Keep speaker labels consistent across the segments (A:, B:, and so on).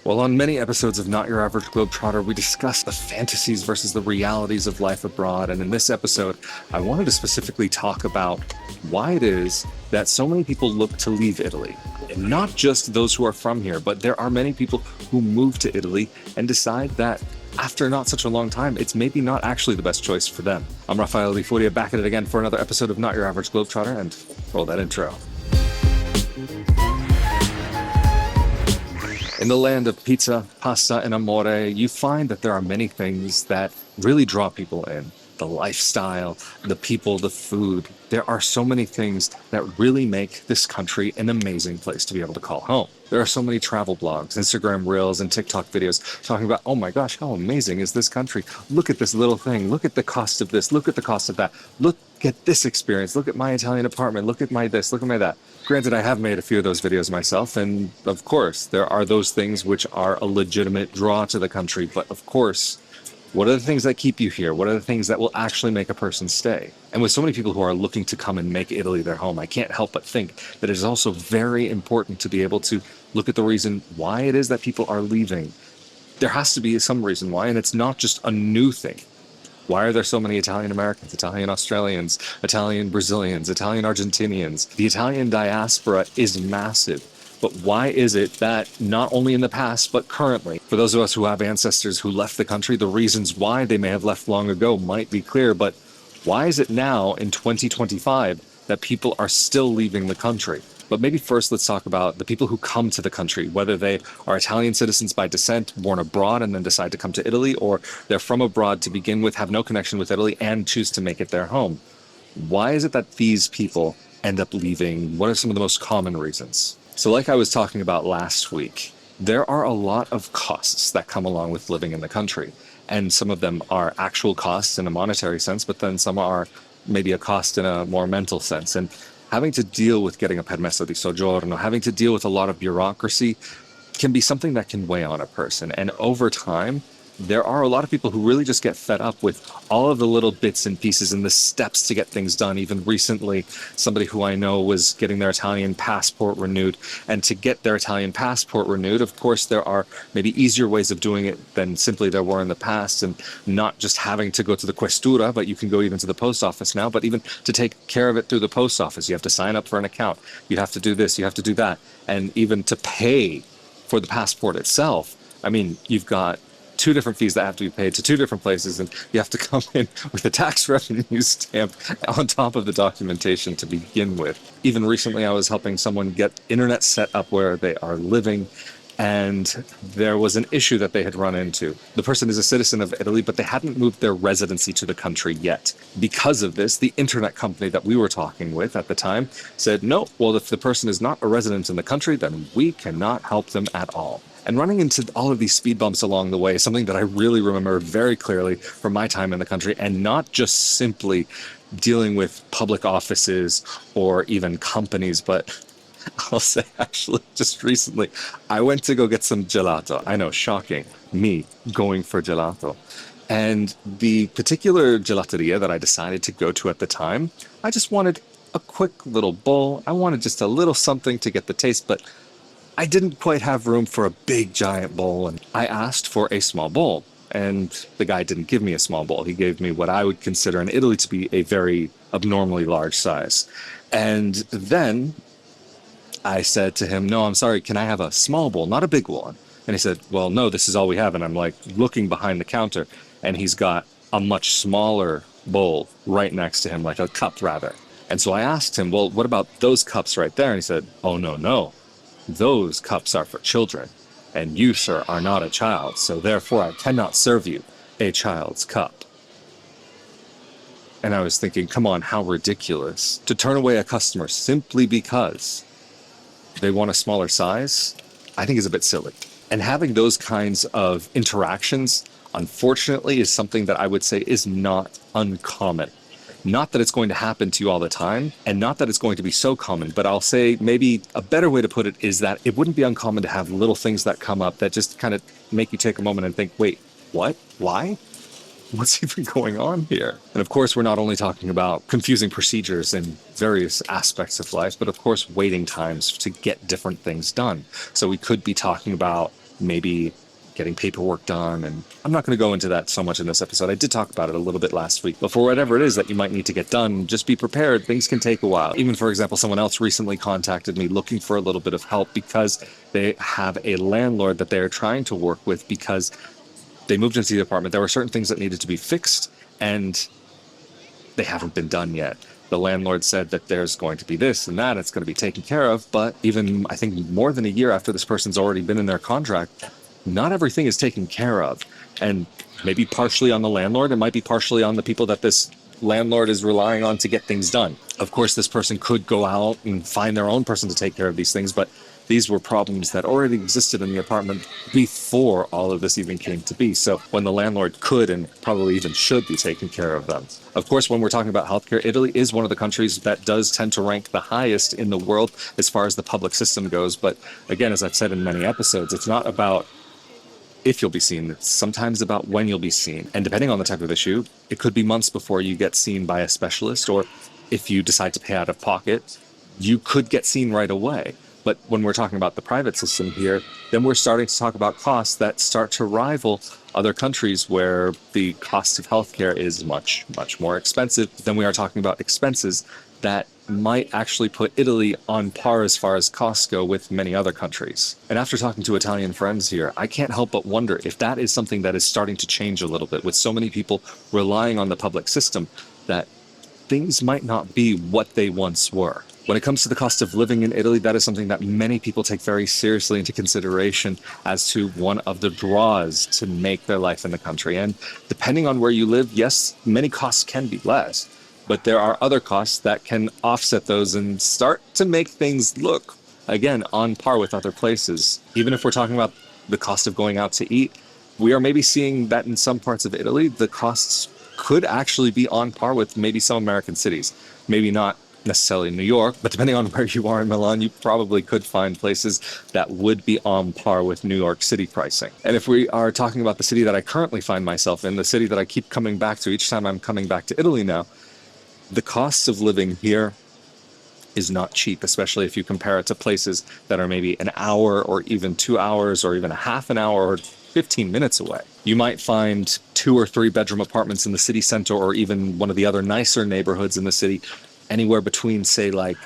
A: Well, on many episodes of Not Your Average Globetrotter, we discuss the fantasies versus the realities of life abroad. And in this episode, I wanted to specifically talk about why it is that so many people look to leave Italy. And not just those who are from here, but there are many people who move to Italy and decide that after not such a long time, it's maybe not actually the best choice for them. I'm Rafael Di Furia, back at it again for another episode of Not Your Average Globetrotter, and roll that intro. In the land of pizza, pasta, and amore, you find that there are many things that really draw people in. The lifestyle, the people, the food. There are so many things that really make this country an amazing place to be able to call home. There are so many travel blogs, Instagram reels, and TikTok videos talking about, oh my gosh, how amazing is this country? Look at this little thing. Look at the cost of this. Look at the cost of that. Look at this experience. Look at my Italian apartment. Look at my this. Look at my that. Granted, I have made a few of those videos myself, and of course, there are those things which are a legitimate draw to the country, but of course, what are the things that keep you here? What are the things that will actually make a person stay? And with so many people who are looking to come and make Italy their home, I can't help but think that it is also very important to be able to look at the reason why it is that people are leaving. There has to be some reason why, and it's not just a new thing. Why are there so many Italian Americans, Italian Australians, Italian Brazilians, Italian Argentinians? The Italian diaspora is massive. But why is it that not only in the past, but currently, for those of us who have ancestors who left the country, the reasons why they may have left long ago might be clear, but why is it now in 2025 that people are still leaving the country? But maybe first let's talk about the people who come to the country, whether they are Italian citizens by descent, born abroad, and then decide to come to Italy, or they're from abroad to begin with, have no connection with Italy, and choose to make it their home. Why is it that these people end up leaving? What are some of the most common reasons? So like I was talking about last week, there are a lot of costs that come along with living in the country. And some of them are actual costs in a monetary sense, but then some are maybe a cost in a more mental sense. And having to deal with getting a permesso di soggiorno, having to deal with a lot of bureaucracy can be something that can weigh on a person. And over time, there are a lot of people who really just get fed up with all of the little bits and pieces and the steps to get things done. Even recently, somebody who I know was getting their Italian passport renewed. And to get their Italian passport renewed, of course, there are maybe easier ways of doing it than simply there were in the past. And not just having to go to the questura, but you can go even to the post office now. But even to take care of it through the post office, you have to sign up for an account. You have to do this, you have to do that. And even to pay for the passport itself, I mean, you've got two different fees that have to be paid to two different places, and you have to come in with a tax revenue stamp on top of the documentation to begin with. Even recently, I was helping someone get internet set up where they are living, and there was an issue that they had run into. The person is a citizen of Italy, but they hadn't moved their residency to the country yet. Because of this, the internet company that we were talking with at the time said, no, well, if the person is not a resident in the country, then we cannot help them at all. And running into all of these speed bumps along the way is something that I really remember very clearly from my time in the country, and not just simply dealing with public offices or even companies, but I'll say actually just recently, I went to go get some gelato. I know, shocking, me going for gelato. And the particular gelateria that I decided to go to at the time, I just wanted a quick little bowl. I wanted just a little something to get the taste, but I didn't quite have room for a big giant bowl, and I asked for a small bowl, and the guy didn't give me a small bowl. He gave me what I would consider in Italy to be a very abnormally large size. And then I said to him, no, I'm sorry, can I have a small bowl, not a big one? And he said, well, no, this is all we have. And I'm like looking behind the counter, and he's got a much smaller bowl right next to him, like a cup rather. And so I asked him, well, what about those cups right there? And he said, oh, no. Those cups are for children, and you, sir, are not a child, so therefore I cannot serve you a child's cup. And I was thinking, come on, how ridiculous. To turn away a customer simply because they want a smaller size, I think is a bit silly. And having those kinds of interactions, unfortunately, is something that I would say is not uncommon. Not that it's going to happen to you all the time, and not that it's going to be so common, but I'll say maybe a better way to put it is that it wouldn't be uncommon to have little things that come up that just kind of make you take a moment and think, wait, what? Why? What's even going on here? And of course, we're not only talking about confusing procedures in various aspects of life, but of course, waiting times to get different things done. So we could be talking about maybe getting paperwork done. And I'm not going to go into that so much in this episode. I did talk about it a little bit last week. But for whatever it is that you might need to get done, just be prepared. Things can take a while. Even, for example, someone else recently contacted me looking for a little bit of help because they have a landlord that they're trying to work with because they moved into the apartment. There were certain things that needed to be fixed, and they haven't been done yet. The landlord said that there's going to be this and that, it's going to be taken care of. But even, I think, more than a year after this person's already been in their contract, not everything is taken care of. And maybe partially on the landlord, it might be partially on the people that this landlord is relying on to get things done. Of course, this person could go out and find their own person to take care of these things, but these were problems that already existed in the apartment before all of this even came to be. So when the landlord could and probably even should be taking care of them. Of course, when we're talking about healthcare, Italy is one of the countries that does tend to rank the highest in the world as far as the public system goes. But again, as I've said in many episodes, it's not about if you'll be seen, it's sometimes about when you'll be seen. And depending on the type of issue, it could be months before you get seen by a specialist, or if you decide to pay out of pocket, you could get seen right away. But when we're talking about the private system here, then we're starting to talk about costs that start to rival other countries where the cost of healthcare is much, much more expensive. Then we are talking about expenses that might actually put Italy on par as far as costs go with many other countries. And after talking to Italian friends here, I can't help but wonder if that is something that is starting to change a little bit, with so many people relying on the public system, that things might not be what they once were. When it comes to the cost of living in Italy, that is something that many people take very seriously into consideration as to one of the draws to make their life in the country. And depending on where you live, yes, many costs can be less, but there are other costs that can offset those and start to make things look, again, on par with other places. Even if we're talking about the cost of going out to eat, we are maybe seeing that in some parts of Italy, the costs could actually be on par with maybe some American cities. Maybe not necessarily New York, but depending on where you are in Milan, you probably could find places that would be on par with New York City pricing. And if we are talking about the city that I currently find myself in, the city that I keep coming back to each time I'm coming back to Italy now, the cost of living here is not cheap, especially if you compare it to places that are maybe an hour or even 2 hours or even a half an hour or 15 minutes away. You might find 2 or 3 bedroom apartments in the city center or even one of the other nicer neighborhoods in the city anywhere between, say, like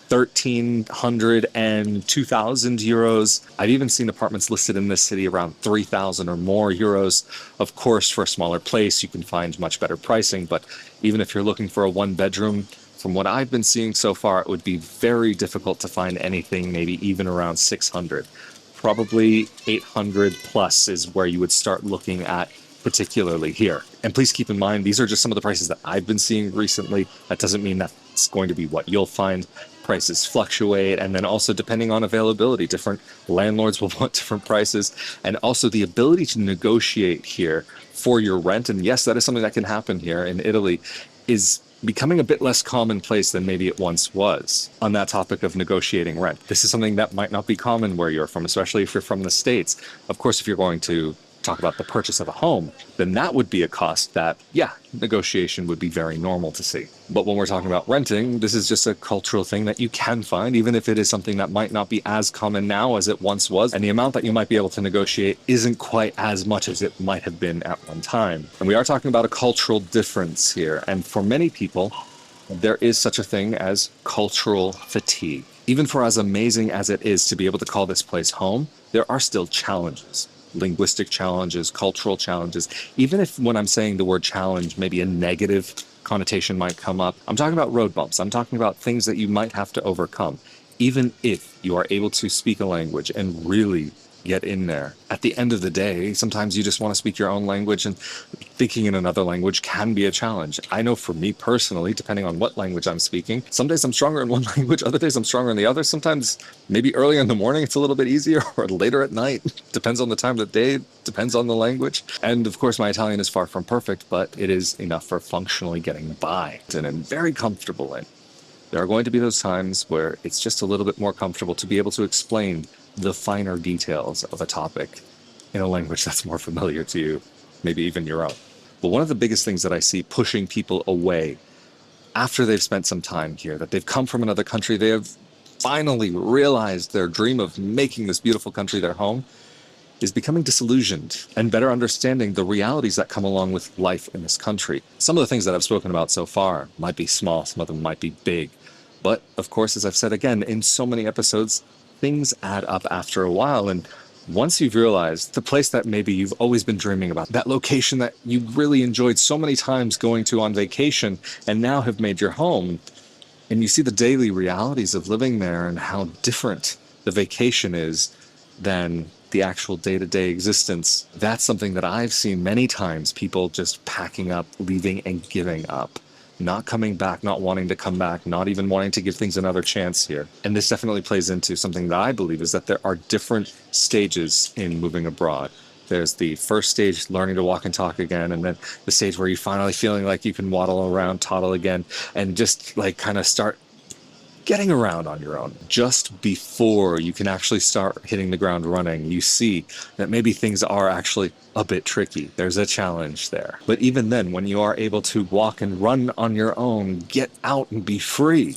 A: 1,300 and 2,000 euros. I've even seen apartments listed in this city around 3,000 or more euros. Of course, for a smaller place, you can find much better pricing, but even if you're looking for a 1-bedroom, from what I've been seeing so far, it would be very difficult to find anything maybe even around 600. Probably 800 plus is where you would start looking at, particularly here. And please keep in mind, these are just some of the prices that I've been seeing recently. That doesn't mean that's going to be what you'll find. Prices fluctuate, and then also depending on availability, different landlords will want different prices, and also the ability to negotiate here for your rent. And yes, that is something that can happen here in Italy, is becoming a bit less commonplace than maybe it once was. On that topic of negotiating rent, this is something that might not be common where you're from, especially if you're from the States. Of course, if you're going to talk about the purchase of a home, then that would be a cost that, yeah, negotiation would be very normal to see. But when we're talking about renting, this is just a cultural thing that you can find, even if it is something that might not be as common now as it once was. And the amount that you might be able to negotiate isn't quite as much as it might have been at one time. And we are talking about a cultural difference here. And for many people, there is such a thing as cultural fatigue. Even for as amazing as it is to be able to call this place home, there are still challenges. Linguistic challenges, cultural challenges. Even if when I'm saying the word challenge, maybe a negative connotation might come up, I'm talking about road bumps. I'm talking about things that you might have to overcome. Even if you are able to speak a language and really get in there, at the end of the day, sometimes you just want to speak your own language, and thinking in another language can be a challenge. I know for me personally, depending on what language I'm speaking, some days I'm stronger in one language, other days I'm stronger in the other. Sometimes maybe early in the morning it's a little bit easier, or later at night. Depends on the time of the day, depends on the language. And of course, my Italian is far from perfect, but it is enough for functionally getting by, and I'm very comfortable in. There are going to be those times where it's just a little bit more comfortable to be able to explain the finer details of a topic in a language that's more familiar to you, maybe even your own. But one of the biggest things that I see pushing people away after they've spent some time here, that they've come from another country, they have finally realized their dream of making this beautiful country their home, is becoming disillusioned and better understanding the realities that come along with life in this country. Some of the things that I've spoken about so far might be small, some of them might be big. But of course, as I've said again in so many episodes, things add up after a while. And once you've realized the place that maybe you've always been dreaming about, that location that you really enjoyed so many times going to on vacation and now have made your home, and you see the daily realities of living there and how different the vacation is than the actual day-to-day existence, that's something that I've seen many times, people just packing up, leaving and giving up, not coming back, not wanting to come back, not even wanting to give things another chance here. And this definitely plays into something that I believe is that there are different stages in moving abroad. There's the first stage, learning to walk and talk again, and then the stage where you're finally feeling like you can waddle around, toddle again, and just like kind of start getting around on your own. Just before you can actually start hitting the ground running, you see that maybe things are actually a bit tricky. There's a challenge there. But even then, when you are able to walk and run on your own, get out and be free,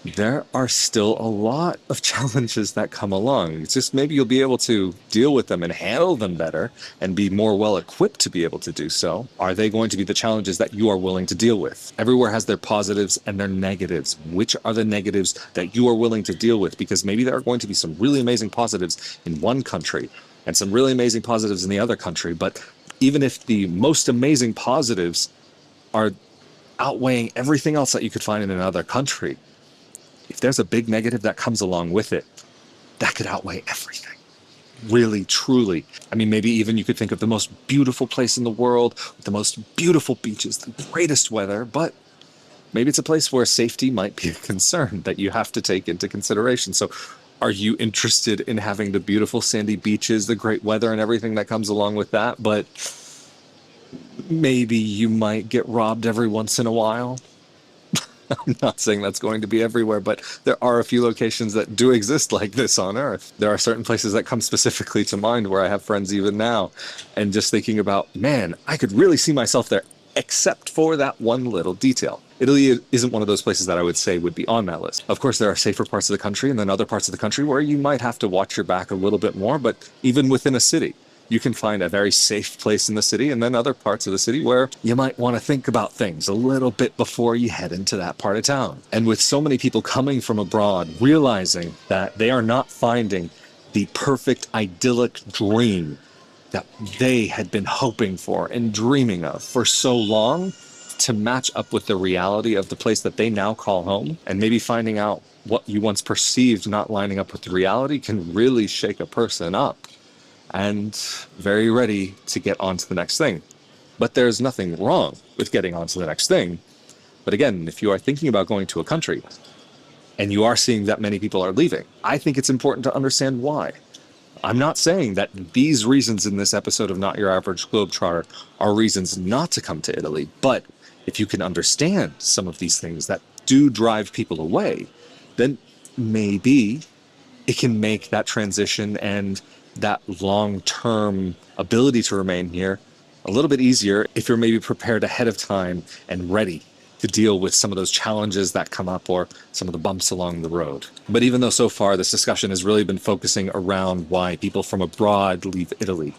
A: there are still a lot of challenges that come along. It's just maybe you'll be able to deal with them and handle them better and be more well equipped to be able to do so. Are they going to be the challenges that you are willing to deal with? Everywhere has their positives and their negatives. Which are the negatives that you are willing to deal with? Because maybe there are going to be some really amazing positives in one country and some really amazing positives in the other country. But even if the most amazing positives are outweighing everything else that you could find in another country, if there's a big negative that comes along with it, that could outweigh everything. Really, truly. I mean, maybe even you could think of the most beautiful place in the world, with the most beautiful beaches, the greatest weather, but maybe it's a place where safety might be a concern that you have to take into consideration. So are you interested in having the beautiful sandy beaches, the great weather and everything that comes along with that, but maybe you might get robbed every once in a while? I'm not saying that's going to be everywhere, but there are a few locations that do exist like this on Earth. There are certain places that come specifically to mind where I have friends even now, and just thinking about, man, I could really see myself there, except for that one little detail. Italy isn't one of those places that I would say would be on that list. Of course, there are safer parts of the country and then other parts of the country where you might have to watch your back a little bit more, but even within a city, you can find a very safe place in the city and then other parts of the city where you might want to think about things a little bit before you head into that part of town. And with so many people coming from abroad, realizing that they are not finding the perfect idyllic dream that they had been hoping for and dreaming of for so long to match up with the reality of the place that they now call home, and maybe finding out what you once perceived not lining up with the reality can really shake a person up and very ready to get on to the next thing. But there's nothing wrong with getting on to the next thing. But again, if you are thinking about going to a country and you are seeing that many people are leaving, I think it's important to understand why. I'm not saying that these reasons in this episode of Not Your Average Globetrotter are reasons not to come to Italy, but if you can understand some of these things that do drive people away, then maybe it can make that transition and that long-term ability to remain here a little bit easier if you're maybe prepared ahead of time and ready to deal with some of those challenges that come up or some of the bumps along the road. But even though so far this discussion has really been focusing around why people from abroad leave Italy,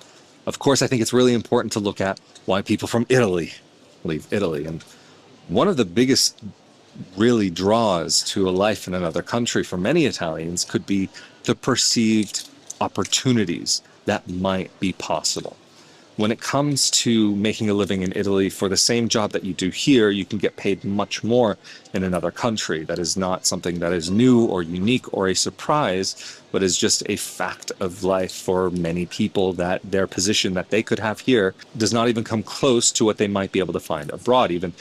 A: of course, I think it's really important to look at why people from Italy leave Italy. And one of the biggest really draws to a life in another country for many Italians could be the perceived opportunities that might be possible. When it comes to making a living in Italy for the same job that you do here, you can get paid much more in another country. That is not something that is new or unique or a surprise, but is just a fact of life for many people, that their position that they could have here does not even come close to what they might be able to find abroad. Even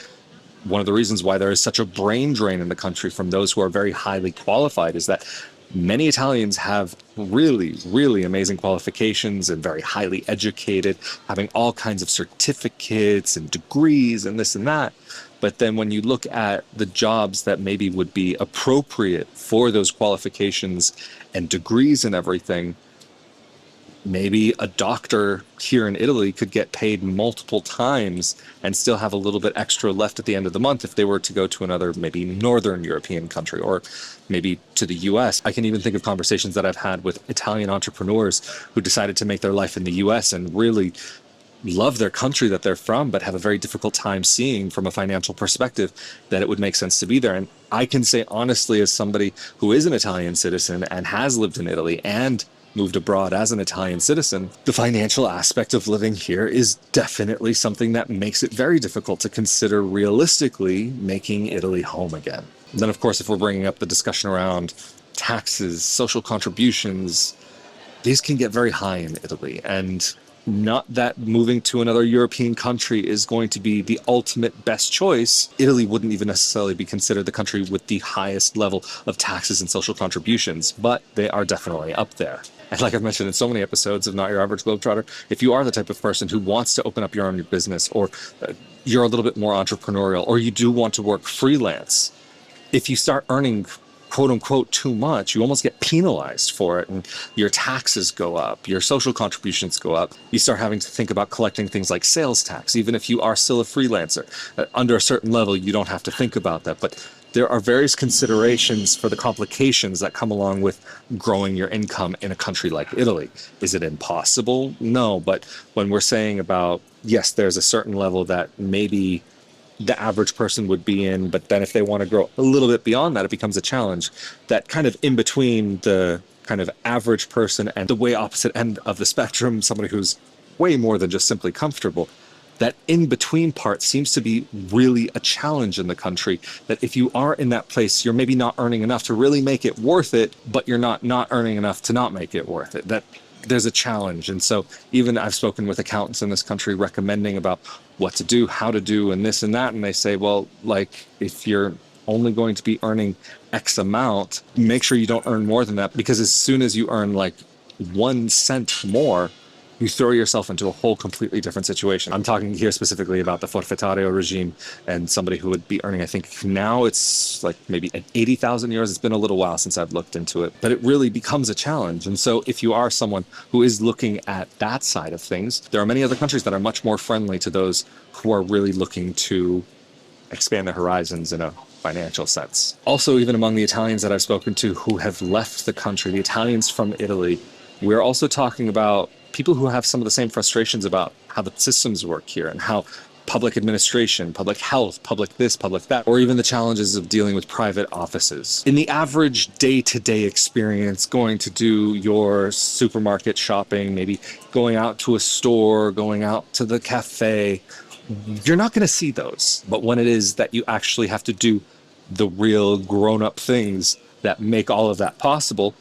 A: one of the reasons why there is such a brain drain in the country from those who are very highly qualified is that many Italians have really, really amazing qualifications and very highly educated, having all kinds of certificates and degrees and this and that. But then when you look at the jobs that maybe would be appropriate for those qualifications and degrees and everything, maybe a doctor here in Italy could get paid multiple times and still have a little bit extra left at the end of the month if they were to go to another, maybe Northern European country, or maybe to the US. I can even think of conversations that I've had with Italian entrepreneurs who decided to make their life in the US and really love their country that they're from, but have a very difficult time seeing from a financial perspective that it would make sense to be there. And I can say honestly, as somebody who is an Italian citizen and has lived in Italy and moved abroad as an Italian citizen, the financial aspect of living here is definitely something that makes it very difficult to consider realistically making Italy home again. And then, of course, if we're bringing up the discussion around taxes, social contributions, these can get very high in Italy. And not that moving to another European country is going to be the ultimate best choice. Italy wouldn't even necessarily be considered the country with the highest level of taxes and social contributions, but they are definitely up there. And like I've mentioned in so many episodes of Not Your Average Globetrotter, if you are the type of person who wants to open up your own business, or you're a little bit more entrepreneurial, or you do want to work freelance, if you start earning quote unquote too much, you almost get penalized for it, and your taxes go up, your social contributions go up. You start having to think about collecting things like sales tax, even if you are still a freelancer. Under a certain level, you don't have to think about that. But there are various considerations for the complications that come along with growing your income in a country like Italy. Is it impossible? No, but when we're saying about, yes, there's a certain level that maybe the average person would be in, but then if they want to grow a little bit beyond that, it becomes a challenge. That kind of in between the kind of average person and the way opposite end of the spectrum, somebody who's way more than just simply comfortable, that in between part seems to be really a challenge in the country. That if you are in that place, you're maybe not earning enough to really make it worth it, but you're not earning enough to not make it worth it. That there's a challenge. And so even I've spoken with accountants in this country recommending about what to do, how to do, and this and that. And they say, well, like, if you're only going to be earning X amount, make sure you don't earn more than that, because as soon as you earn like 1 cent more, you throw yourself into a whole completely different situation. I'm talking here specifically about the forfettario regime, and somebody who would be earning, I think now it's like maybe at 80,000 euros. It's been a little while since I've looked into it, but it really becomes a challenge. And so if you are someone who is looking at that side of things, there are many other countries that are much more friendly to those who are really looking to expand their horizons in a financial sense. Also, even among the Italians that I've spoken to who have left the country, the Italians from Italy, we're also talking about people who have some of the same frustrations about how the systems work here and how public administration, public health, public this, public that, or even the challenges of dealing with private offices. In the average day-to-day experience, going to do your supermarket shopping, maybe going out to a store, going out to the cafe, you're not going to see those. But when it is that you actually have to do the real grown-up things that make all of that possible,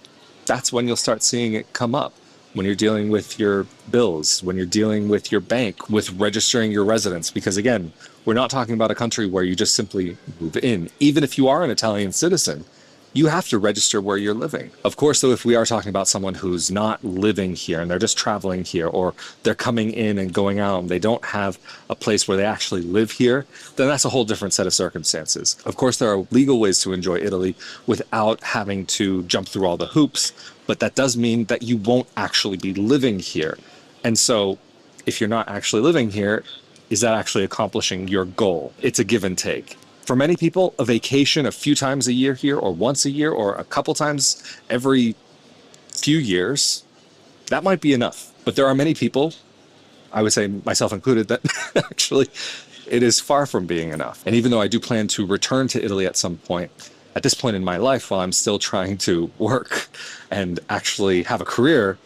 A: that's when you'll start seeing it come up. When you're dealing with your bills, when you're dealing with your bank, with registering your residence. Because again, we're not talking about a country where you just simply move in. Even if you are an Italian citizen, you have to register where you're living. Of course, though, if we are talking about someone who's not living here and they're just traveling here, or they're coming in and going out and they don't have a place where they actually live here, then that's a whole different set of circumstances. Of course, there are legal ways to enjoy Italy without having to jump through all the hoops, but that does mean that you won't actually be living here. And so if you're not actually living here, is that actually accomplishing your goal? It's a give and take. For many people, a vacation a few times a year here, or once a year, or a couple times every few years, that might be enough. But there are many people, I would say myself included, that actually it is far from being enough. And even though I do plan to return to Italy at some point, at this point in my life, while I'm still trying to work and actually have a career,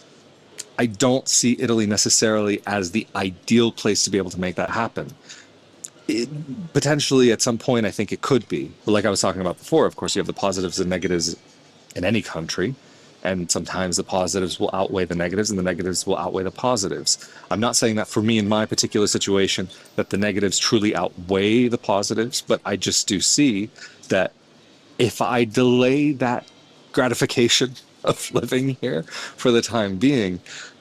A: I don't see Italy necessarily as the ideal place to be able to make that happen. Potentially at some point, I think it could be. But like I was talking about before, of course, you have the positives and negatives in any country. And sometimes the positives will outweigh the negatives and the negatives will outweigh the positives. I'm not saying that for me in my particular situation, that the negatives truly outweigh the positives, but I just do see that if I delay that gratification of living here for the time being,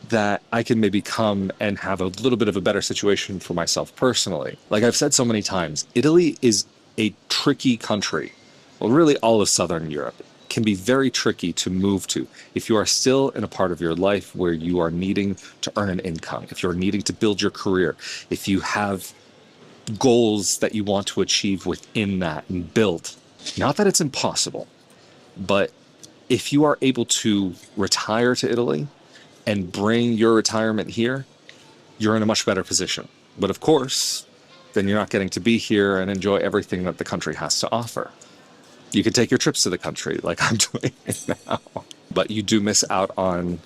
A: that I can maybe come and have a little bit of a better situation for myself personally. Like I've said so many times, Italy is a tricky country. Well, really all of Southern Europe can be very tricky to move to. If you are still in a part of your life where you are needing to earn an income, if you're needing to build your career, if you have goals that you want to achieve within that and build, not that it's impossible, but if you are able to retire to Italy and bring your retirement here, you're in a much better position. But of course, then you're not getting to be here and enjoy everything that the country has to offer. You can take your trips to the country like I'm doing now, but you do miss out on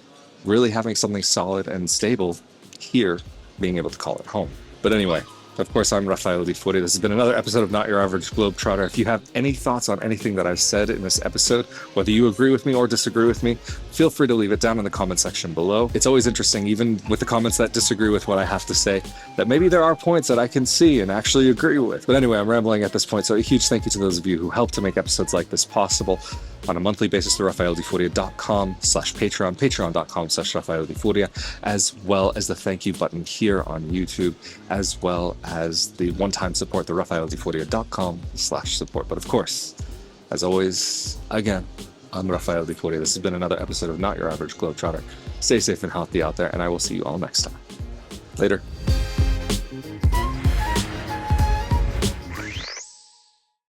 A: really having something solid and stable here, being able to call it home. But anyway, of course, I'm Rafael Di Furia. This has been another episode of Not Your Average Globetrotter. If you have any thoughts on anything that I've said in this episode, whether you agree with me or disagree with me, feel free to leave it down in the comment section below. It's always interesting, even with the comments that disagree with what I have to say, that maybe there are points that I can see and actually agree with. But anyway, I'm rambling at this point, so a huge thank you to those of you who help to make episodes like this possible on a monthly basis through rafaeldifuria.com/Patreon, patreon.com/RafaelDiFuria, as well as the thank you button here on YouTube, as well as the one-time support, the rafaeldifuria.com/support. But of course, as always, again, I'm Rafael Di Furia. This has been another episode of Not Your Average Globetrotter. Stay safe and healthy out there, and I will see you all next time. Later.